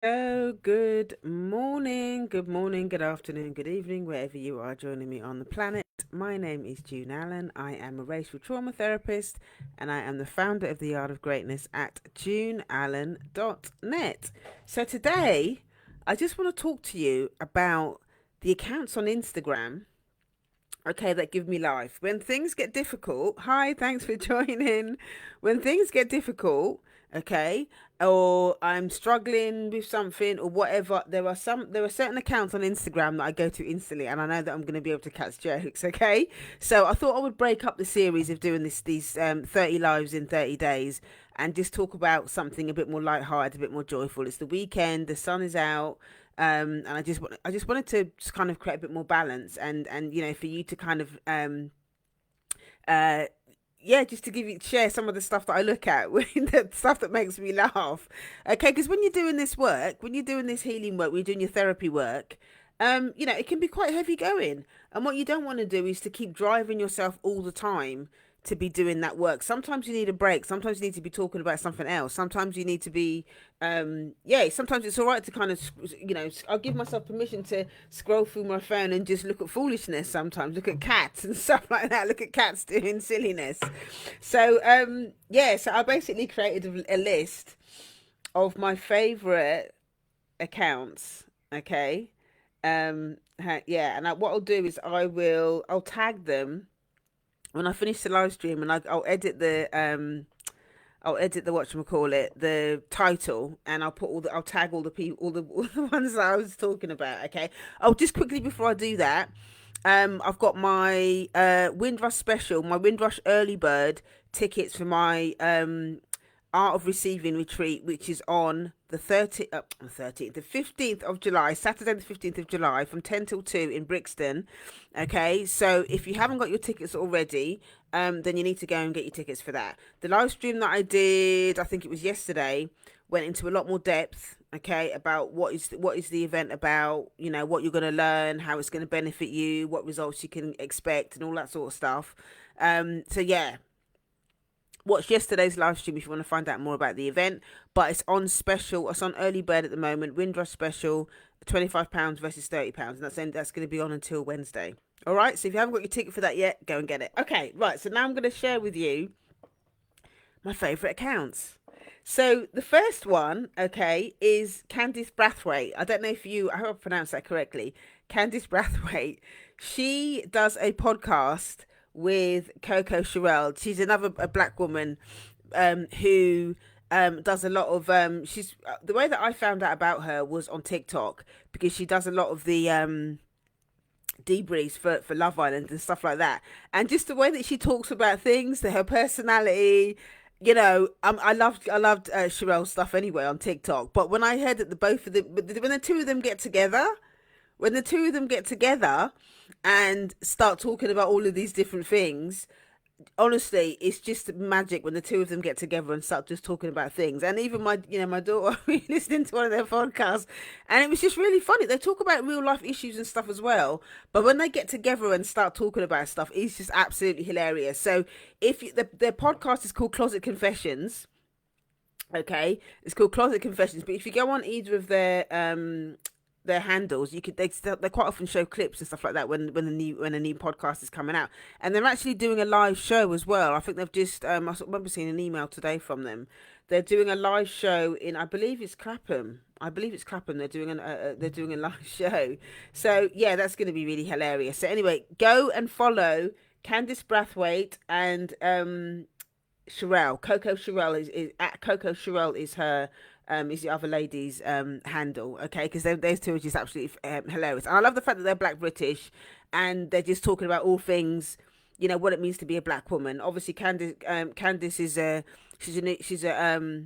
Oh, good morning, good afternoon, good evening, wherever you are joining me on the planet. My name is June Allen. I am a racial trauma therapist and I am the founder of The Art of Greatness at juneallen.net. So today, I just want to talk to you about the accounts on Instagram, okay, that give me life. When things get difficult, hi, thanks for joining. When things get difficult, okay, or I'm struggling with something or whatever, there are certain accounts on Instagram that I go to instantly and I know that I'm going to be able to catch jokes, okay? So I thought I would break up the series of doing these 30 lives in 30 days and just talk about something a bit more lighthearted, a bit more joyful. It's the weekend, the sun is out, and I just wanted to just kind of create a bit more balance and for you to kind of uh yeah, just to share some of the stuff that I look at, the stuff that makes me laugh. Okay, because when you're doing this work, when you're doing this healing work, when you're doing your therapy work, it can be quite heavy going. And what you don't want to do is to keep driving yourself all the time to be doing that work. Sometimes you need a break. Sometimes you need to be talking about something else. Sometimes you need to be, sometimes it's all right to kind of, I'll give myself permission to scroll through my phone and just look at foolishness sometimes, look at cats and stuff like that, look at cats doing silliness. So I basically created a list of my favorite accounts, okay? What I'll do is I'll tag them when I finish the live stream, and I'll edit the whatchamacallit, the title, and I'll tag all the people, all the ones that I was talking about. Okay. Oh, just quickly before I do that, I've got my Windrush special, my Windrush early bird tickets for my Art of Receiving retreat, which is on the 15th of July, Saturday the 15th of July, from 10 till 2 in Brixton. Okay, so if you haven't got your tickets already, then you need to go and get your tickets for that. The live stream that I did, I think it was yesterday, went into a lot more depth, okay, about what is the event about, what you're going to learn, how it's going to benefit you, what results you can expect, and all that sort of stuff. So yeah, watch yesterday's live stream if you want to find out more about the event. But it's on special. It's on early bird at the moment. Windrush special, £25 versus £30, and that's going to be on until Wednesday. All right. So if you haven't got your ticket for that yet, go and get it. Okay. Right. So now I'm going to share with you my favorite accounts. So the first one, okay, is Candice Brathwaite. I hope I pronounced that correctly. Candice Brathwaite. She does a podcast with Coco Sherelle. She's a black woman who does a lot of she's the way that I found out about her was on TikTok, because she does a lot of the debriefs for Love Island and stuff like that, and just the way that she talks about things, her personality. I loved Sherelle's stuff anyway on TikTok. But when I heard that when the two of them get together, and start talking about all of these different things, honestly, it's just magic when the two of them get together and start just talking about things. And even my daughter, we listening to one of their podcasts, and it was just really funny. They talk about real life issues and stuff as well, but when they get together and start talking about stuff, it's just absolutely hilarious. So if you, their podcast is called Closet Confessions. Okay, it's called Closet Confessions. But if you go on either of their handles, they quite often show clips and stuff like that when a new podcast is coming out, and they're actually doing a live show as well. I think they've just I remember seeing an email today from them. They're doing a live show in, I believe it's Clapham. They're doing a live show. So yeah, that's going to be really hilarious. So anyway, go and follow Candice Brathwaite and Sherelle. Coco Sherelle is at Coco Sherelle is the other lady's handle, okay? Because those two are just absolutely hilarious, and I love the fact that they're Black British, and they're just talking about all things, what it means to be a black woman. Obviously, Candice is a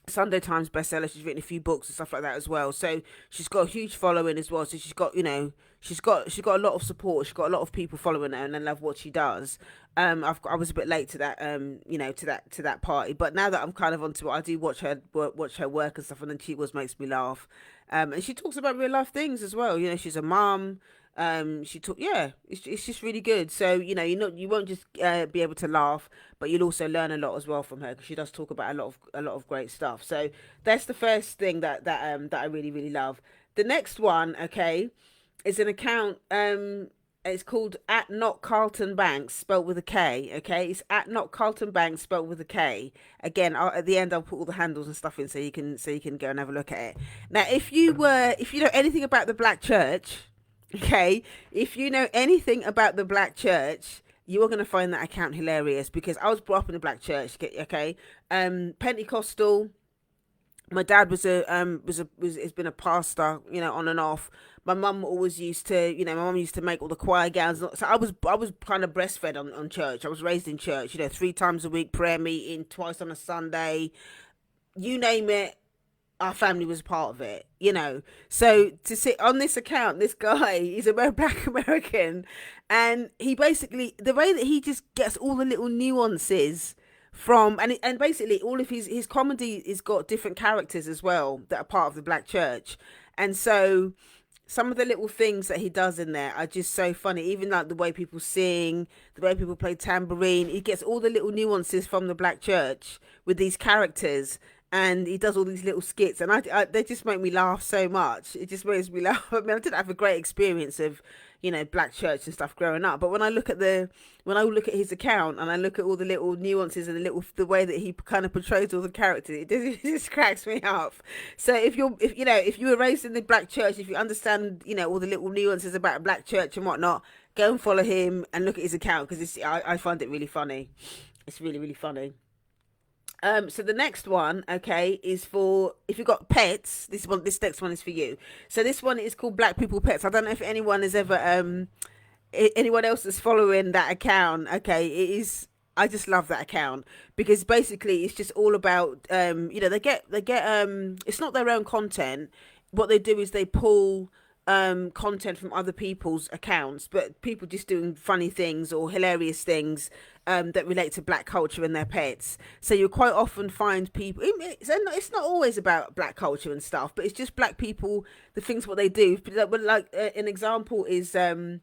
Sunday Times bestseller. She's written a few books and stuff like that as well. So she's got a huge following as well. So she's got a lot of support. She's got a lot of people following her, and they love what she does. I was a bit late to that, to that party. But now that I'm kind of onto it, I do watch her work and stuff, and then she always makes me laugh. And she talks about real life things as well. She's a mum. She talk, yeah, it's just really good. So you won't just be able to laugh, but you'll also learn a lot as well from her, because she does talk about a lot of great stuff. So that's the first thing that I really really love. The next one, okay, is an account. It's called at not Carlton Banks, spelled with a K. Okay, it's at not Carlton Banks, spelled with a K. Again, at the end, I'll put all the handles and stuff in, so you can go and have a look at it. Now, if you know anything about the Black Church, okay, if you know anything about the Black Church, you are going to find that account hilarious, because I was brought up in the Black Church. Okay, Pentecostal. My dad has been a pastor, on and off. My mum always used to, my mum used to make all the choir gowns. So I was kind of breastfed on church. I was raised in church, 3 times a week, prayer meeting, twice on a Sunday, you name it. Our family was part of it. So to sit on this account, this guy, he's a Black American, and he basically, the way that he just gets all the little nuances from, and basically all of his comedy has got different characters as well that are part of the Black Church. And so some of the little things that he does in there are just so funny. Even like the way people sing, the way people play tambourine, he gets all the little nuances from the Black Church with these characters, and he does all these little skits, and they just make me laugh so much. It just makes me laugh. I mean, I didn't have a great experience of Black Church and stuff growing up, but when I look at his account, and I look at all the little nuances and the way that he kind of portrays all the characters, it just cracks me up. So if you were raised in the Black Church, if you understand all the little nuances about Black Church and whatnot, go and follow him and look at his account, because I find it really funny. It's really really funny. So the next one, okay, is for if you've got pets. This next one is for you. So this one is called Black People Pets. I don't know if anyone has ever anyone else is following that account. Okay, it is. I just love that account, because basically it's just all about they get it's not their own content. What they do is they pull content from other people's accounts, but people just doing funny things or hilarious things that relate to Black culture and their pets. So you quite often find people, it's not always about Black culture and stuff, but it's just Black people, the things what they do. Like an example is sometimes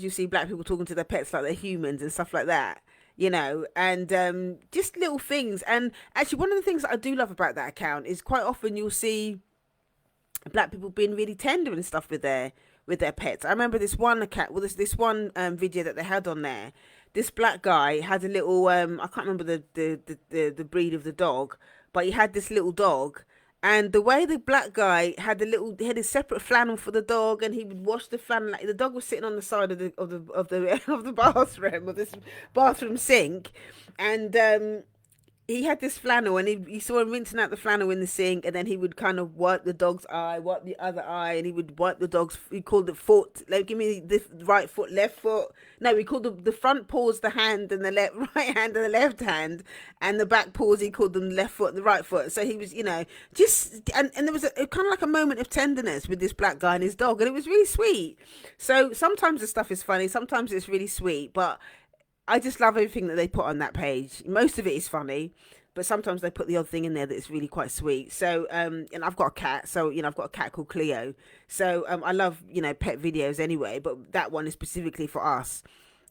you see Black people talking to their pets like they're humans and stuff like that. And just little things. And actually, one of the things that I do love about that account is quite often you'll see Black people being really tender and stuff with their pets. I remember this one cat. Well, this one video that they had on there. This Black guy had a little. I can't remember the breed of the dog, but he had this little dog. And the way the Black guy he had a separate flannel for the dog, and he would wash the flannel. Like, the dog was sitting on the side of the bathroom, of this bathroom sink, and he had this flannel, and he saw him rinsing out the flannel in the sink, and then he would kind of wipe the dog's eye, wipe the other eye, and he would wipe the dog's, he called it foot, like, give me the right foot, left foot. No, he called the front paws the hand, and the right hand and the left hand, and the back paws, he called them the left foot and the right foot. So he was, just, and there was a kind of like a moment of tenderness with this Black guy and his dog, and it was really sweet. So sometimes the stuff is funny, sometimes it's really sweet, but I just love everything that they put on that page. Most of it is funny, but sometimes they put the odd thing in there that's really quite sweet. So, and I've got a cat, so I've got a cat called Cleo. So, I love pet videos anyway, but that one is specifically for us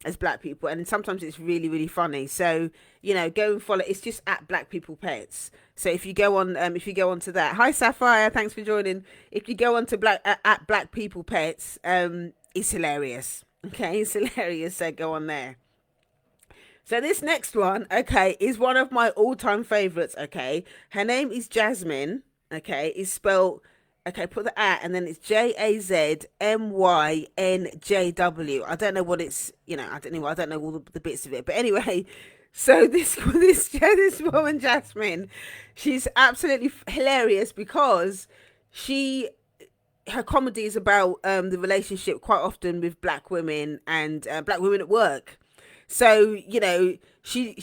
as Black people, and sometimes it's really really funny. So, go and follow. It's just at Black People Pets. So if you go on, to that, hi Sapphire, thanks for joining. If you go on to at Black People Pets, it's hilarious. Okay, it's hilarious. So go on there. So this next one, okay, is one of my all-time favorites, okay? Her name is Jasmine, okay? It's spelled, okay, put the at, and then it's JAZMYNJW. I don't know what it's, I don't know all the bits of it. But anyway, so this woman, Jasmine, she's absolutely hilarious, because her comedy is about the relationship quite often with Black women and Black women at work. So she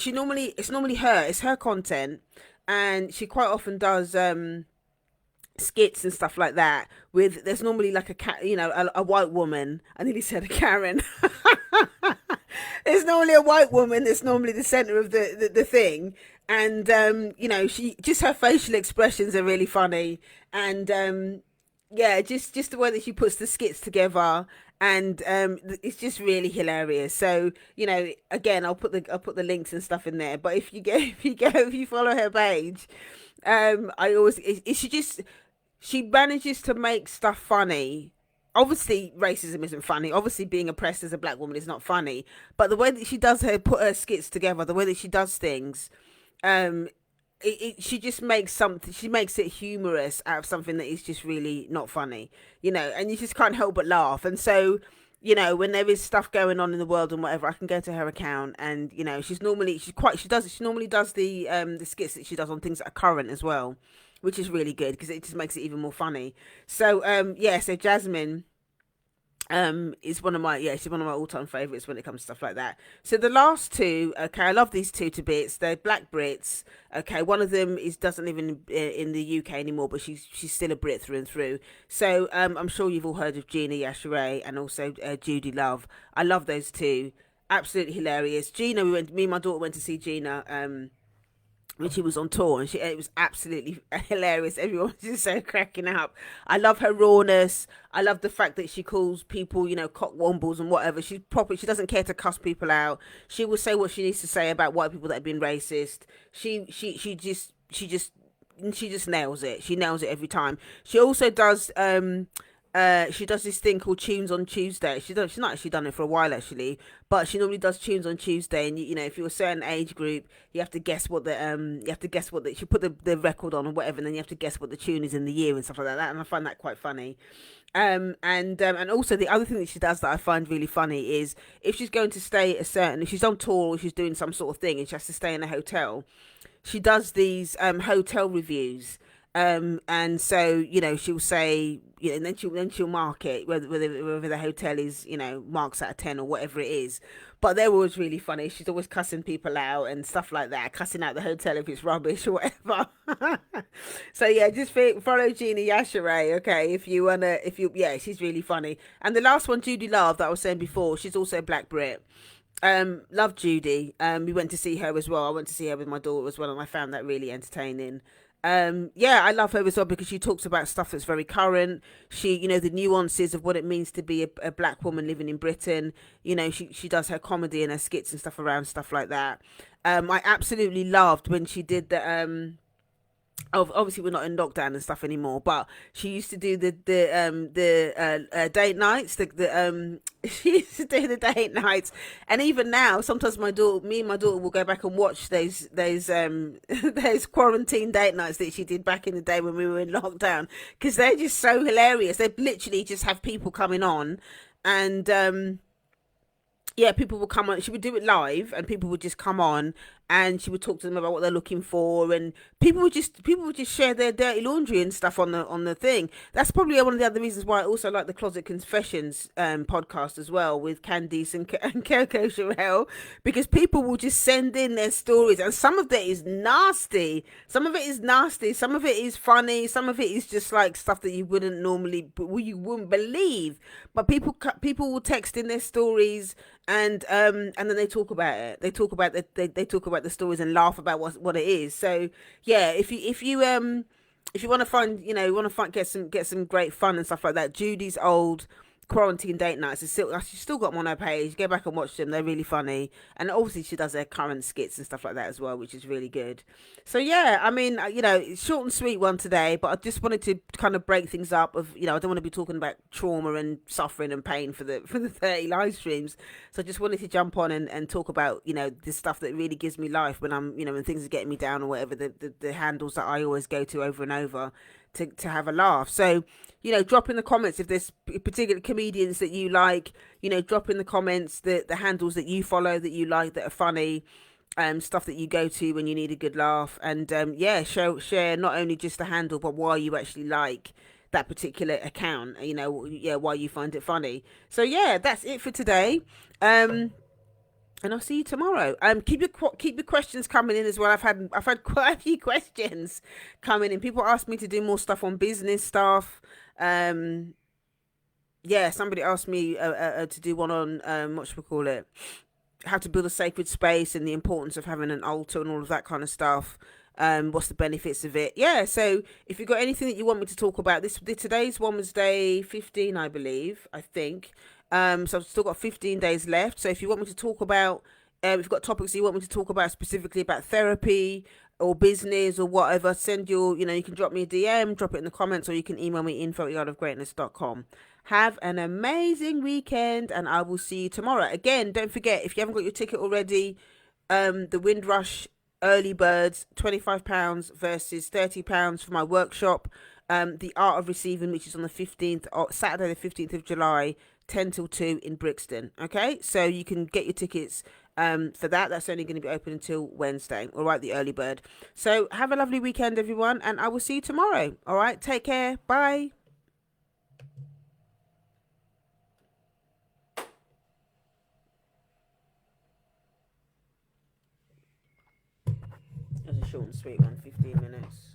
normally, it's her content, and she quite often does skits and stuff like that. There's normally like a cat, a white woman. I nearly said a Karen. There's normally a white woman that's normally the center of the thing, and she just, her facial expressions are really funny, and Yeah, just the way that she puts the skits together, and it's just really hilarious. So again, I'll put the links and stuff in there. But if you go if you follow her page, I always she just she manages to make stuff funny. Obviously, racism isn't funny. Obviously, being oppressed as a black woman is not funny. But the way that she does put her skits together, the way that she does things, um, she just makes something. She makes it humorous out of something that is just really not funny, and you just can't help but laugh. And so, when there is stuff going on in the world and whatever, I can go to her account, and she normally does the skits that she does on things that are current as well, which is really good because it just makes it even more funny. So so Jasmine is one of my she's one of my all-time favorites when it comes to stuff like that. So the last two, okay, I love these two to bits. They're black Brits. Okay, one of them doesn't live in the UK anymore, but she's still a Brit through and through. So I'm sure you've all heard of Gina Yashere and also Judy Love. I love those two. Absolutely hilarious. Gina, me and my daughter went to see Gina when she was on tour, and it was absolutely hilarious. Everyone was just so cracking up. I love her rawness. I love the fact that she calls people, cockwombles and whatever. She's proper. She doesn't care to cuss people out. She will say what she needs to say about white people that have been racist. She just nails it. She nails it every time. She also does she does this thing called Tunes on Tuesday. She's not actually done it for a while actually, but she normally does Tunes on Tuesday. And if you're a certain age group, you have to guess what she put the record on or whatever, and then you have to guess what the tune is in the year and stuff like that. And I find that quite funny. And also the other thing that she does that I find really funny is if she's going to stay if she's on tour or she's doing some sort of thing and she has to stay in a hotel, she does these hotel reviews. And so she'll say, and then she'll mark it whether the hotel is marks out of 10 or whatever it is. But they're always really funny. She's always cussing people out and stuff like that, cussing out the hotel if it's rubbish or whatever. So yeah, just follow Gina Yashere, okay? She's really funny. And the last one, Judy Love, that I was saying before, she's also a black Brit. Love Judy. We went to see her as well. I went to see her with my daughter as well, and I found that really entertaining. I love her as well because she talks about stuff that's very current. The nuances of what it means to be a black woman living in Britain. She does her comedy and her skits and stuff around stuff like that. I absolutely loved when she did the obviously we're not in lockdown and stuff anymore, but she used to do the date nights. She used to do the date nights, and even now, sometimes me and my daughter will go back and watch those those quarantine date nights that she did back in the day when we were in lockdown, because they're just so hilarious. They literally just have people coming on, and people would come on. She would do it live, and people would just come on, and she would talk to them about what they're looking for, and people would just share their dirty laundry and stuff on the thing. That's probably one of the other reasons why I also like the Closet Confessions podcast as well with Candice and Coco Sherelle, because people will just send in their stories, and some of it is nasty, some of it is funny, some of it is just like stuff that you wouldn't believe, but people will text in their stories, and then they talk about it. They talk about the stories and laugh about what it is. So yeah, if you want to get some great fun and stuff like that, Judy's old quarantine date nights she's still got them on her page. Go back and watch them. They're really funny, and obviously she does her current skits and stuff like that as well, which is really good. So yeah, I mean, it's short and sweet one today, but I just wanted to kind of break things up. I don't want to be talking about trauma and suffering and pain for the 30 live streams. So I just wanted to jump on and talk about this stuff that really gives me life when I'm when things are getting me down or whatever. The handles that I always go to over and over to have a laugh. So drop in the comments if there's particular comedians that you like. Drop in the comments the handles that you follow that you like, that are funny, stuff that you go to when you need a good laugh, and share not only just the handle but why you actually like that particular account. Why you find it funny. So yeah, that's it for today. And I'll see you tomorrow. Keep your questions coming in as well. I've had quite a few questions coming in. People ask me to do more stuff on business stuff. Somebody asked me to do one on what should we call it? How to build a sacred space and the importance of having an altar and all of that kind of stuff. what's the benefits of it. Yeah, so if you've got anything that you want me to talk about, today's one was day 15, I believe, I think. So I've still got 15 days left. So if you want me to talk about, if you've got topics that you want me to talk about specifically about therapy or business or whatever, send you can drop me a DM, drop it in the comments, or you can email me info@yardofgreatness.com. Have an amazing weekend, and I will see you tomorrow. Again, don't forget, if you haven't got your ticket already, the Windrush early birds, £25 versus £30 for my workshop, the Art of Receiving, which is on the 15th, Saturday the 15th of July, 10 till 2 in Brixton. Okay, so you can get your tickets for that. That's only going to be open until Wednesday. All right, the early bird. So have a lovely weekend, everyone, and I will see you tomorrow. All right, take care. Bye. That's a short and sweet one, 15 minutes.